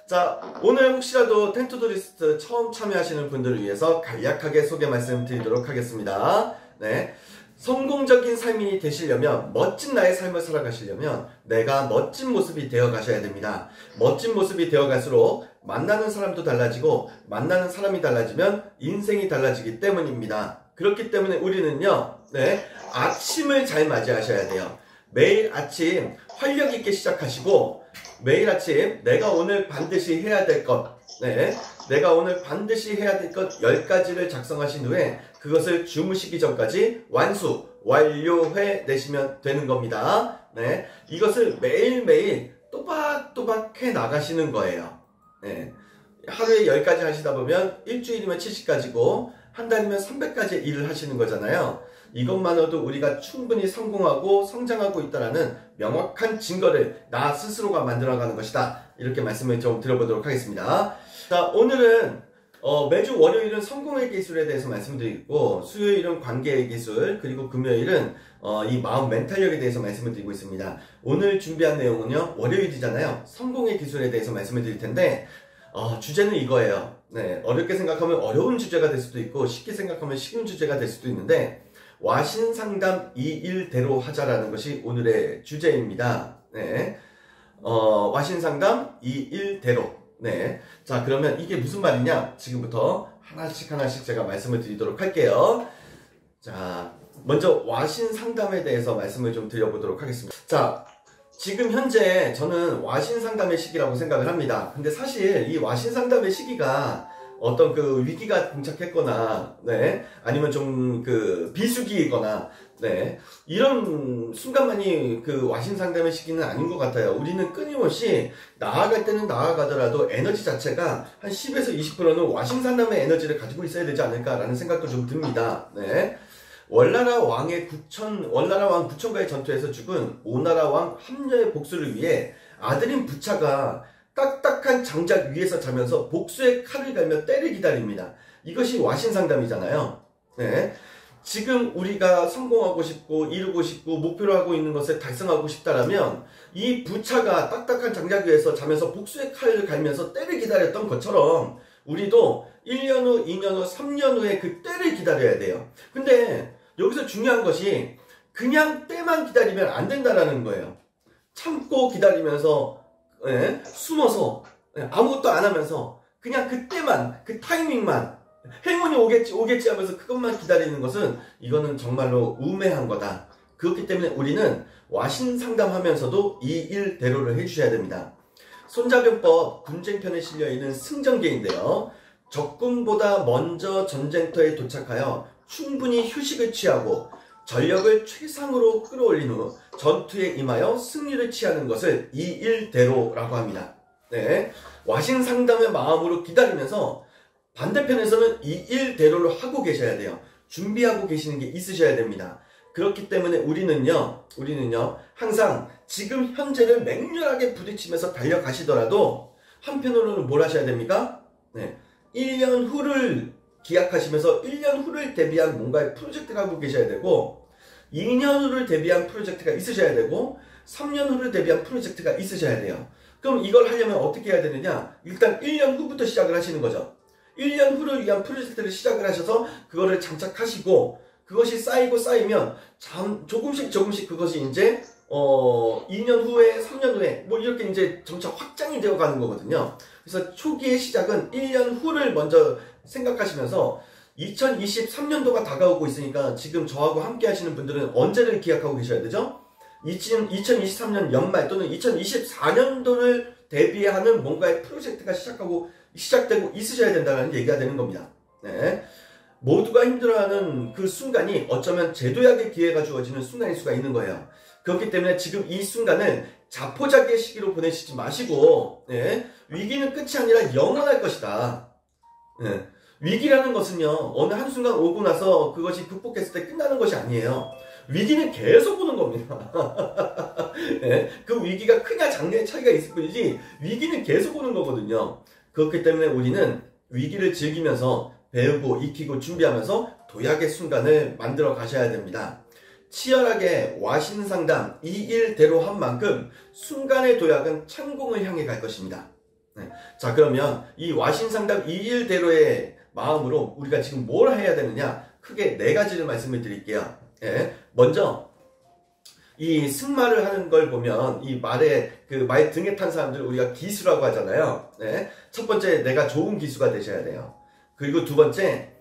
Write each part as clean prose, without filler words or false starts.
자, 오늘 혹시라도 텐투도리스트 처음 참여하시는 분들을 위해서 간략하게 소개 말씀드리도록 하겠습니다. 네. 성공적인 삶이 되시려면, 멋진 나의 삶을 살아가시려면 내가 멋진 모습이 되어 가셔야 됩니다. 멋진 모습이 되어 갈수록 만나는 사람도 달라지고 만나는 사람이 달라지면 인생이 달라지기 때문입니다. 그렇기 때문에 우리는요, 아침을 잘 맞이하셔야 돼요. 매일 아침 활력 있게 시작하시고 매일 아침 내가 오늘 반드시 해야 될 것, 내가 오늘 반드시 해야 될 것 10가지를 작성하신 후에 그것을 주무시기 전까지 완료해 내시면 되는 겁니다. 이것을 매일매일 또박또박 해 나가시는 거예요. 하루에 10가지 하시다 보면 일주일이면 70가지고 한 달이면 300가지 일을 하시는 거잖아요. 이것만으로도 우리가 충분히 성공하고 성장하고 있다는 명확한 증거를 나 스스로가 만들어가는 것이다. 이렇게 말씀을 좀 드려보도록 하겠습니다. 자, 오늘은 매주 월요일은 성공의 기술에 대해서 말씀드리고, 수요일은 관계의 기술, 그리고 금요일은 이 마음 멘탈력에 대해서 말씀을 드리고 있습니다. 오늘 준비한 내용은요, 월요일이잖아요. 성공의 기술에 대해서 말씀을 드릴 텐데, 주제는 이거예요. 어렵게 생각하면 어려운 주제가 될 수도 있고, 쉽게 생각하면 쉬운 주제가 될 수도 있는데, 와신상담 2일대로 하자라는 것이 오늘의 주제입니다. 와신상담 2일대로. 자, 그러면 이게 무슨 말이냐? 지금부터 하나씩 제가 말씀을 드리도록 할게요. 자, 먼저 와신상담에 대해서 말씀을 좀 드려보도록 하겠습니다. 자, 지금 현재 저는 와신상담의 시기라고 생각을 합니다. 근데 사실 이 와신상담의 시기가 어떤 그 위기가 봉착했거나, 아니면 좀 그 비수기이거나, 이런 순간만이 그 와신상담의 시기는 아닌 것 같아요. 우리는 끊임없이 나아갈 때는 나아가더라도 에너지 자체가 한 10에서 20%는 와신상담의 에너지를 가지고 있어야 되지 않을까라는 생각도 좀 듭니다. 월나라 왕 부천과의 전투에서 죽은 오나라 왕 함녀의 복수를 위해 아들인 부차가 딱딱한 장작 위에서 자면서 복수의 칼을 갈며 때를 기다립니다. 이것이 와신상담이잖아요. 지금 우리가 성공하고 싶고 이루고 싶고 목표로 하고 있는 것을 달성하고 싶다라면 이 부차가 딱딱한 장작 위에서 자면서 복수의 칼을 갈면서 때를 기다렸던 것처럼 우리도 1년 후, 2년 후, 3년 후에 그 때를 기다려야 돼요. 근데 여기서 중요한 것이 그냥 때만 기다리면 안 된다라는 거예요. 참고 기다리면서 숨어서 아무것도 안 하면서 그냥 그때만, 그 타이밍만 행운이 오겠지 하면서 그것만 기다리는 것은 이거는 정말로 우매한 거다. 그렇기 때문에 우리는 와신상담하면서도 이 일대로를 해주셔야 됩니다. 손자병법 군쟁편에 실려있는 승전계인데요. 적군보다 먼저 전쟁터에 도착하여 충분히 휴식을 취하고 전력을 최상으로 끌어올린 후 전투에 임하여 승리를 취하는 것을 이 일대로라고 합니다. 와신상담의 마음으로 기다리면서 반대편에서는 이 일대로를 하고 계셔야 돼요. 준비하고 계시는 게 있으셔야 됩니다. 그렇기 때문에 우리는요 항상 지금 현재를 맹렬하게 부딪히면서 달려가시더라도 한편으로는 뭘 하셔야 됩니까? 1년 후를 기약하시면서 1년 후를 대비한 뭔가의 프로젝트를 하고 계셔야 되고, 2년 후를 대비한 프로젝트가 있으셔야 되고, 3년 후를 대비한 프로젝트가 있으셔야 돼요. 그럼 이걸 하려면 어떻게 해야 되느냐? 일단 1년 후부터 시작을 하시는 거죠. 1년 후를 위한 프로젝트를 시작을 하셔서 그거를 장착하시고, 그것이 쌓이면 조금씩 그것이 이제 2년 후에, 3년 후에 뭐 이렇게 이제 점차 확장이 되어 가는 거거든요. 그래서 초기의 시작은 1년 후를 먼저 생각하시면서 2023년도가 다가오고 있으니까 지금 저하고 함께 하시는 분들은 언제를 기약하고 계셔야 되죠? 2023년 연말 또는 2024년도를 대비하는 뭔가의 프로젝트가 시작되고 있으셔야 된다는 얘기가 되는 겁니다. 모두가 힘들어하는 그 순간이 어쩌면 재도약의 기회가 주어지는 순간일 수가 있는 거예요. 그렇기 때문에 지금 이 순간을 자포자기의 시기로 보내시지 마시고, 위기는 끝이 아니라 영원할 것이다. 위기라는 것은요, 어느 한순간 오고 나서 그것이 극복했을 때 끝나는 것이 아니에요. 위기는 계속 오는 겁니다. 그 위기가 크냐 작냐의 차이가 있을 뿐이지 위기는 계속 오는 거거든요. 그렇기 때문에 우리는 위기를 즐기면서 배우고 익히고 준비하면서 도약의 순간을 만들어 가셔야 됩니다. 치열하게 와신상담 이 일대로 한 만큼 순간의 도약은 창공을 향해 갈 것입니다. 네. 자, 그러면 이 와신상담 2일대로의 마음으로 우리가 지금 뭘 해야 되느냐? 크게 네 가지를 말씀을 드릴게요. 예. 먼저 이 승마를 하는 걸 보면 이 말 등에 탄 사람들 우리가 기수라고 하잖아요. 네. 첫 번째, 내가 좋은 기수가 되셔야 돼요. 그리고 두 번째,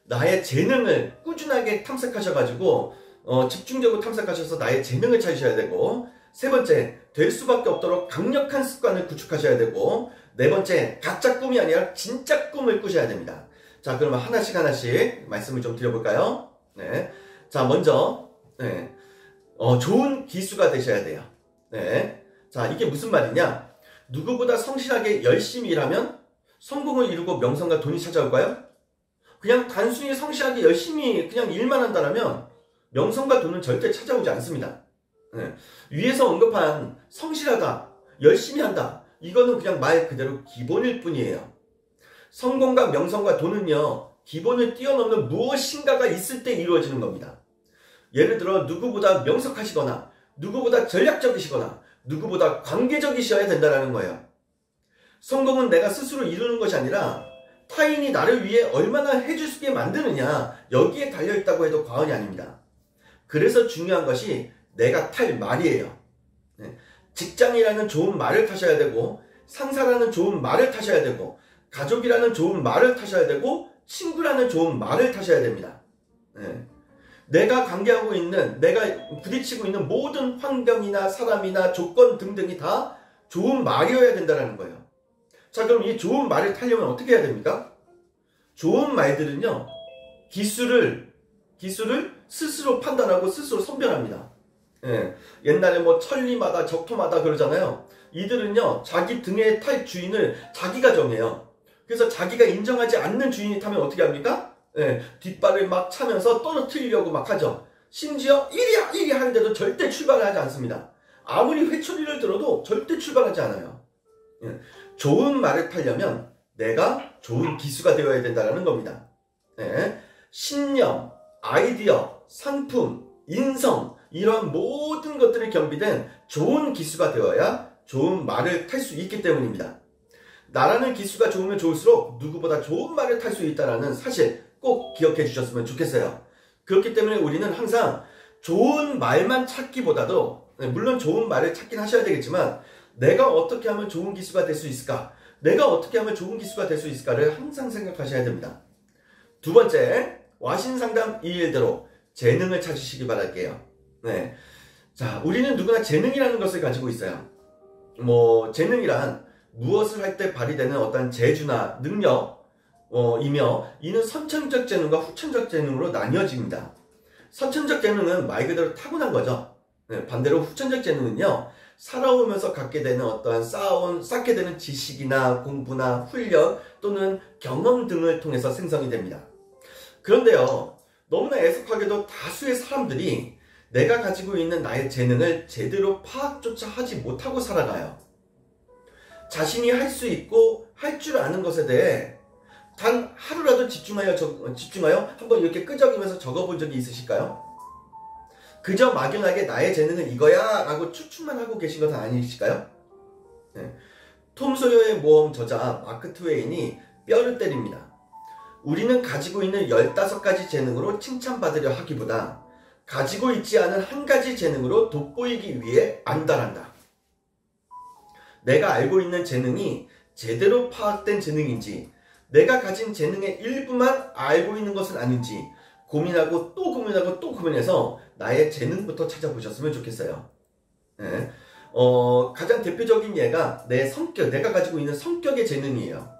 나의 재능을 꾸준하게 탐색하셔가지고 집중적으로 탐색하셔서 나의 재능을 찾으셔야 되고, 세 번째, 될 수밖에 없도록 강력한 습관을 구축하셔야 되고, 네 번째, 가짜 꿈이 아니라 진짜 꿈을 꾸셔야 됩니다. 자, 그러면 하나씩 말씀을 좀 드려볼까요? 네. 자, 먼저 네. 좋은 기수가 되셔야 돼요. 네. 자, 이게 무슨 말이냐? 누구보다 성실하게 열심히 일하면 성공을 이루고 명성과 돈이 찾아올까요? 그냥 단순히 성실하게 열심히 그냥 일만 한다면 명성과 돈은 절대 찾아오지 않습니다. 네. 위에서 언급한 성실하다, 열심히 한다, 이거는 그냥 말 그대로 기본일 뿐이에요. 성공과 명성과 돈은요, 기본을 뛰어넘는 무엇인가가 있을 때 이루어지는 겁니다. 예를 들어 누구보다 명석하시거나 누구보다 전략적이시거나 누구보다 관계적이셔야 된다는 거예요. 성공은 내가 스스로 이루는 것이 아니라 타인이 나를 위해 얼마나 해줄 수 있게 만드느냐, 여기에 달려있다고 해도 과언이 아닙니다. 그래서 중요한 것이 내가 탈 말이에요. 직장이라는 좋은 말을 타셔야 되고, 상사라는 좋은 말을 타셔야 되고, 가족이라는 좋은 말을 타셔야 되고, 친구라는 좋은 말을 타셔야 됩니다. 내가 관계하고 있는, 내가 부딪히고 있는 모든 환경이나 사람이나 조건 등등이 다 좋은 말이어야 된다는 거예요. 자, 그럼 이 좋은 말을 타려면 어떻게 해야 됩니까? 좋은 말들은요, 기술을 스스로 판단하고 스스로 선별합니다. 옛날에 뭐 천리마다 적토마다 그러잖아요. 이들은요, 자기 등에 탈 주인을 자기가 정해요. 그래서 자기가 인정하지 않는 주인이 타면 어떻게 합니까? 뒷발을 막 차면서 떨어뜨리려고 막 하죠. 심지어 1위 하는데도 절대 출발을 하지 않습니다. 아무리 회초리를 들어도 절대 출발하지 않아요. 좋은 말을 타려면 내가 좋은 기수가 되어야 된다는 겁니다. 신념, 아이디어, 상품, 인성, 이런 모든 것들이 겸비된 좋은 기수가 되어야 좋은 말을 탈 수 있기 때문입니다. 나라는 기수가 좋으면 좋을수록 누구보다 좋은 말을 탈 수 있다는 사실 꼭 기억해 주셨으면 좋겠어요. 그렇기 때문에 우리는 항상 좋은 말만 찾기보다도, 물론 좋은 말을 찾긴 하셔야 되겠지만, 내가 어떻게 하면 좋은 기수가 될 수 있을까? 내가 어떻게 하면 좋은 기수가 될 수 있을까를 항상 생각하셔야 됩니다. 두 번째, 와신상담 2일대로 재능을 찾으시기 바랄게요. 자, 우리는 누구나 재능이라는 것을 가지고 있어요. 재능이란 무엇을 할 때 발휘되는 어떤 재주나 능력, 이며 이는 선천적 재능과 후천적 재능으로 나뉘어집니다. 선천적 재능은 말 그대로 타고난 거죠. 반대로 후천적 재능은요, 살아오면서 갖게 되는 어떠한 쌓게 되는 지식이나 공부나 훈련 또는 경험 등을 통해서 생성이 됩니다. 그런데요, 너무나 애석하게도 다수의 사람들이 내가 가지고 있는 나의 재능을 제대로 파악조차 하지 못하고 살아가요. 자신이 할 수 있고 할 줄 아는 것에 대해 단 하루라도 집중하여 한번 이렇게 끄적이면서 적어본 적이 있으실까요? 그저 막연하게 나의 재능은 이거야 라고 추측만 하고 계신 것은 아니실까요? 톰 소여의 모험 저자 마크 트웨인이 뼈를 때립니다. 우리는 가지고 있는 15가지 재능으로 칭찬받으려 하기보다 가지고 있지 않은 한 가지 재능으로 돋보이기 위해 안달한다. 내가 알고 있는 재능이 제대로 파악된 재능인지, 내가 가진 재능의 일부만 알고 있는 것은 아닌지 고민하고 또 고민하고 또 고민해서 나의 재능부터 찾아보셨으면 좋겠어요. 가장 대표적인 예가 내가 가지고 있는 성격의 재능이에요.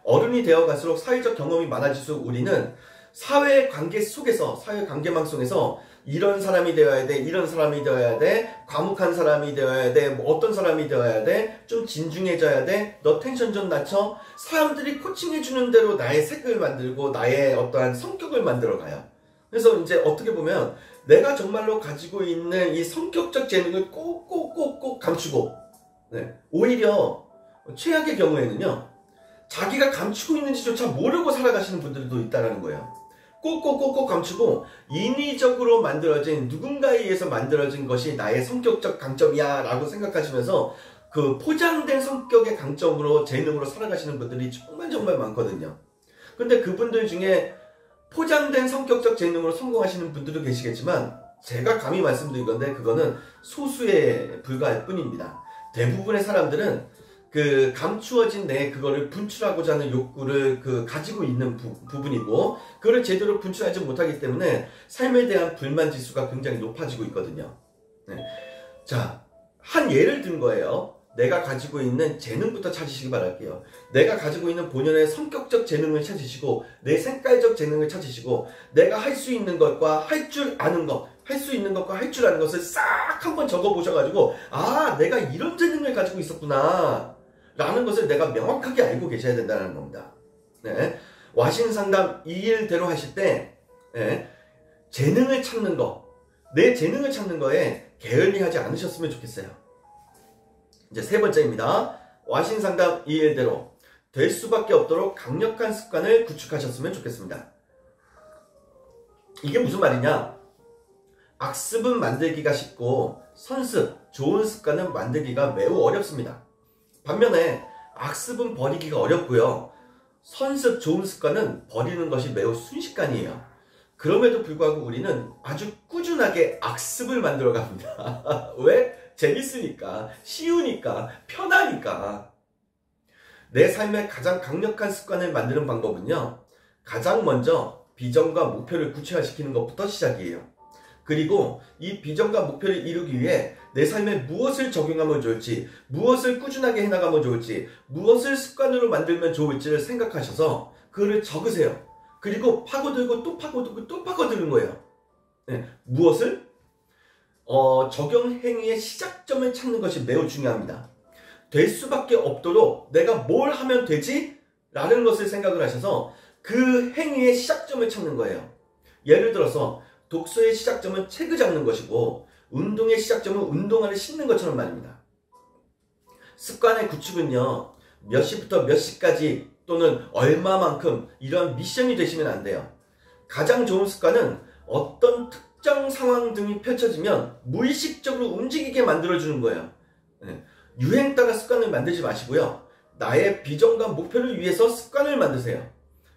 어른이 되어갈수록 사회적 경험이 많아질수록 우리는 사회관계 속에서, 사회관계망 속에서 이런 사람이 되어야 돼, 이런 사람이 되어야 돼, 과묵한 사람이 되어야 돼, 어떤 사람이 되어야 돼, 좀 진중해져야 돼, 너 텐션 좀 낮춰. 사람들이 코칭해주는 대로 나의 색을 만들고 나의 어떠한 성격을 만들어가요. 그래서 이제 어떻게 보면 내가 정말로 가지고 있는 이 성격적 재능을 꼭 감추고, 오히려 최악의 경우에는요, 자기가 감추고 있는지조차 모르고 살아가시는 분들도 있다는 거예요. 꼭 감추고 인위적으로 만들어진, 누군가에 의해서 만들어진 것이 나의 성격적 강점이야 라고 생각하시면서 그 포장된 성격의 강점으로 재능으로 살아가시는 분들이 정말 많거든요. 근데 그분들 중에 포장된 성격적 재능으로 성공하시는 분들도 계시겠지만 제가 감히 말씀드린 건데 그거는 소수에 불과할 뿐입니다. 대부분의 사람들은 그 감추어진 내 그거를 분출하고자 하는 욕구를 가지고 있는 부분이고 그걸 제대로 분출하지 못하기 때문에 삶에 대한 불만 지수가 굉장히 높아지고 있거든요. 네. 자, 한 예를 든 거예요. 내가 가지고 있는 재능부터 찾으시기 바랄게요. 내가 가지고 있는 본연의 성격적 재능을 찾으시고 내 색깔적 재능을 찾으시고 내가 할 수 있는 것과 할 줄 아는 것, 할 수 있는 것과 할 줄 아는 것을 싹 한번 적어 보셔가지고 아, 내가 이런 재능을 가지고 있었구나 라는 것을 내가 명확하게 알고 계셔야 된다는 겁니다. 네. 와신 상담 이 일대로 하실 때 네. 재능을 찾는 거, 내 재능을 찾는 거에 게을리하지 않으셨으면 좋겠어요. 이제 세 번째입니다. 와신 상담 이 일대로 될 수밖에 없도록 강력한 습관을 구축하셨으면 좋겠습니다. 이게 무슨 말이냐? 악습은 만들기가 쉽고 선습, 좋은 습관은 만들기가 매우 어렵습니다. 반면에 악습은 버리기가 어렵고요. 선습, 좋은 습관은 버리는 것이 매우 순식간이에요. 그럼에도 불구하고 우리는 아주 꾸준하게 악습을 만들어 갑니다. 왜? 재밌으니까, 쉬우니까, 편하니까. 내 삶의 가장 강력한 습관을 만드는 방법은요. 가장 먼저 비전과 목표를 구체화시키는 것부터 시작이에요. 그리고 이 비전과 목표를 이루기 위해 내 삶에 무엇을 적용하면 좋을지, 무엇을 꾸준하게 해나가면 좋을지, 무엇을 습관으로 만들면 좋을지를 생각하셔서 그거를 적으세요. 그리고 파고들고 또 파고들고 또 파고드는 거예요. 네, 무엇을? 적용 행위의 시작점을 찾는 것이 매우 중요합니다. 될 수밖에 없도록 내가 뭘 하면 되지? 라는 것을 생각을 하셔서 그 행위의 시작점을 찾는 거예요. 예를 들어서 독서의 시작점은 책을 잡는 것이고 운동의 시작점은 운동화를 신는 것처럼 말입니다. 습관의 구축은요. 몇 시부터 몇 시까지 또는 얼마만큼 이런 미션이 되시면 안 돼요. 가장 좋은 습관은 어떤 특정 상황 등이 펼쳐지면 무의식적으로 움직이게 만들어주는 거예요. 유행 따라 습관을 만들지 마시고요. 나의 비전과 목표를 위해서 습관을 만드세요.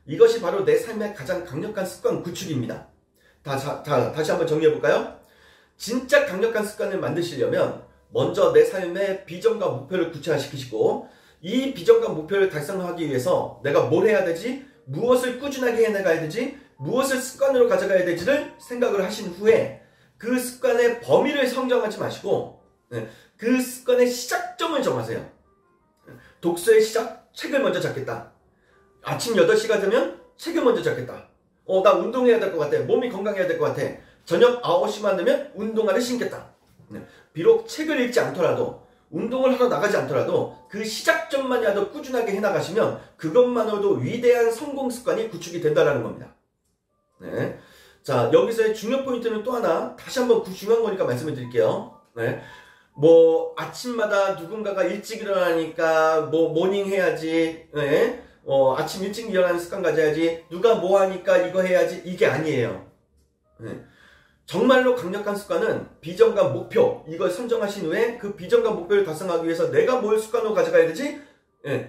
이것이 바로 내 삶의 가장 강력한 습관 구축입니다. 다시 한번 정리해볼까요? 진짜 강력한 습관을 만드시려면 먼저 내 삶의 비전과 목표를 구체화시키시고 이 비전과 목표를 달성하기 위해서 내가 뭘 해야 되지? 무엇을 꾸준하게 해나가야 되지? 무엇을 습관으로 가져가야 되지를 생각을 하신 후에 그 습관의 범위를 성정하지 마시고 그 습관의 시작점을 정하세요. 독서의 시작, 책을 먼저 잡겠다. 아침 8시가 되면 책을 먼저 잡겠다. 나 운동해야 될 것 같아. 몸이 건강해야 될 것 같아. 저녁 9시만 되면 운동화를 신겠다. 비록 책을 읽지 않더라도 운동을 하러 나가지 않더라도 그 시작점만이라도 꾸준하게 해나가시면 그것만으로도 위대한 성공 습관이 구축이 된다는 겁니다. 네. 자, 여기서의 중요 포인트는 또 하나 다시 한번 중요한 거니까 말씀을 드릴게요. 네. 아침마다 누군가가 일찍 일어나니까 모닝 해야지. 네. 아침 일찍 일어나는 습관 가져야지. 누가 뭐 하니까 이거 해야지. 이게 아니에요. 네. 정말로 강력한 습관은 비전과 목표, 이걸 선정하신 후에 그 비전과 목표를 달성하기 위해서 내가 뭘 습관으로 가져가야 되지?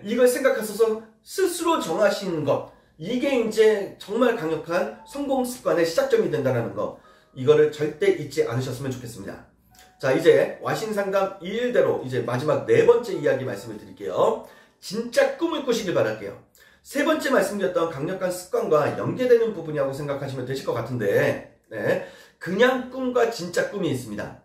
이걸 생각하셔서 스스로 정하시는 것, 이게 이제 정말 강력한 성공 습관의 시작점이 된다는 거, 이거를 절대 잊지 않으셨으면 좋겠습니다. 자, 이제 와신상담 2일대로 이제 마지막 네 번째 이야기 말씀을 드릴게요. 진짜 꿈을 꾸시길 바랄게요. 세 번째 말씀드렸던 강력한 습관과 연계되는 부분이라고 생각하시면 되실 것 같은데, 네. 그냥 꿈과 진짜 꿈이 있습니다.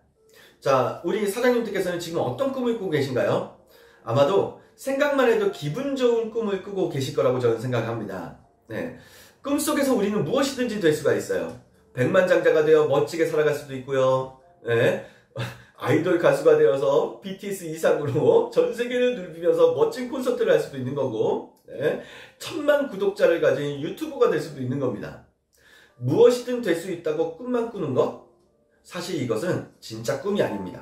자, 우리 사장님들께서는 지금 어떤 꿈을 꾸고 계신가요? 아마도 생각만 해도 기분 좋은 꿈을 꾸고 계실 거라고 저는 생각합니다. 네. 꿈속에서 우리는 무엇이든지 될 수가 있어요. 백만장자가 되어 멋지게 살아갈 수도 있고요. 네. 아이돌 가수가 되어서 BTS 이상으로 전 세계를 누비면서 멋진 콘서트를 할 수도 있는 거고, 네. 1000만 구독자를 가진 유튜버가 될 수도 있는 겁니다. 무엇이든 될 수 있다고 꿈만 꾸는 것? 사실 이것은 진짜 꿈이 아닙니다.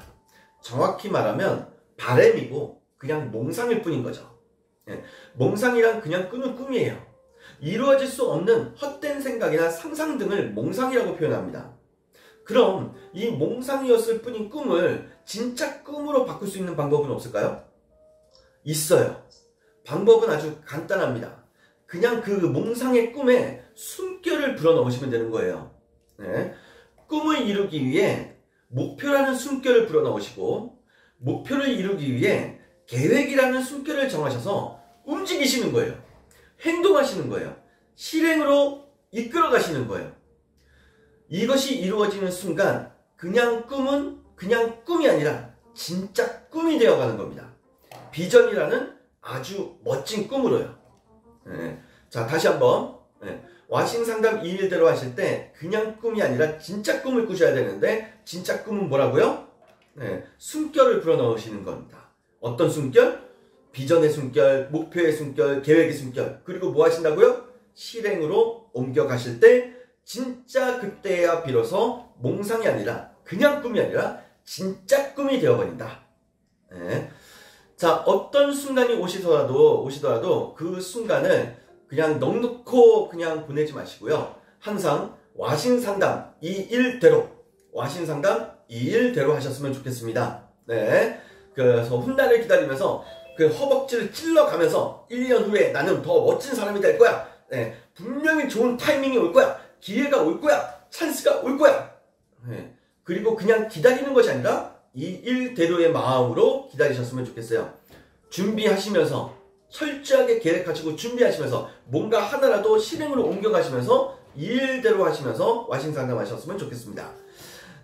정확히 말하면 바램이고 그냥 몽상일 뿐인 거죠. 몽상이란 그냥 꾸는 꿈이에요. 이루어질 수 없는 헛된 생각이나 상상 등을 몽상이라고 표현합니다. 그럼 이 몽상이었을 뿐인 꿈을 진짜 꿈으로 바꿀 수 있는 방법은 없을까요? 있어요. 방법은 아주 간단합니다. 그냥 그 몽상의 꿈에 숨결을 불어넣으시면 되는 거예요. 네. 꿈을 이루기 위해 목표라는 숨결을 불어넣으시고 목표를 이루기 위해 계획이라는 숨결을 정하셔서 움직이시는 거예요. 행동하시는 거예요. 실행으로 이끌어 가시는 거예요. 이것이 이루어지는 순간 그냥 꿈은 그냥 꿈이 아니라 진짜 꿈이 되어가는 겁니다. 비전이라는 아주 멋진 꿈으로요. 네. 자, 다시 한번 와신상담 2일대로 하실 때 그냥 꿈이 아니라 진짜 꿈을 꾸셔야 되는데 진짜 꿈은 뭐라고요? 숨결을 불어넣으시는 겁니다. 어떤 숨결? 비전의 숨결, 목표의 숨결, 계획의 숨결. 그리고 뭐 하신다고요? 실행으로 옮겨가실 때 진짜 그때야 비로소 몽상이 아니라 그냥 꿈이 아니라 진짜 꿈이 되어버린다. 자, 어떤 순간이 오시더라도 그 순간을 그냥 넉넉히 그냥 보내지 마시고요. 항상 와신상담 2일대로 하셨으면 좋겠습니다. 네. 그래서 훗날을 기다리면서 그 허벅지를 찔러가면서 1년 후에 나는 더 멋진 사람이 될 거야. 네. 분명히 좋은 타이밍이 올 거야. 기회가 올 거야. 찬스가 올 거야. 네. 그리고 그냥 기다리는 것이 아니라 이 일대로의 마음으로 기다리셨으면 좋겠어요. 준비하시면서 철저하게 계획하시고 준비하시면서 뭔가 하나라도 실행으로 옮겨가시면서 이 일대로 하시면서 와신상담 하셨으면 좋겠습니다.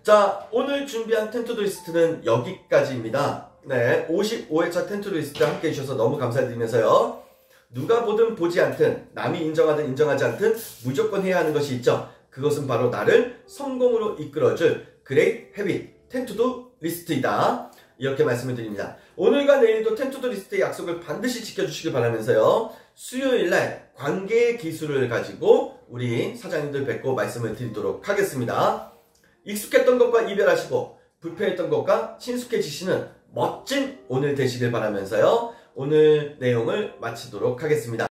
자, 오늘 준비한 텐투두 리스트는 여기까지입니다. 네, 55회차 텐투두 리스트 함께 해주셔서 너무 감사드리면서요. 누가 보든 보지 않든 남이 인정하든 인정하지 않든 무조건 해야 하는 것이 있죠. 그것은 바로 나를 성공으로 이끌어줄 그레이트 헤빗 텐투두 리스트이다. 이렇게 말씀을 드립니다. 오늘과 내일도 텐투두 리스트의 약속을 반드시 지켜주시길 바라면서요. 수요일날 관계의 기술을 가지고 우리 사장님들 뵙고 말씀을 드리도록 하겠습니다. 익숙했던 것과 이별하시고 불편했던 것과 친숙해지시는 멋진 오늘 되시길 바라면서요. 오늘 내용을 마치도록 하겠습니다.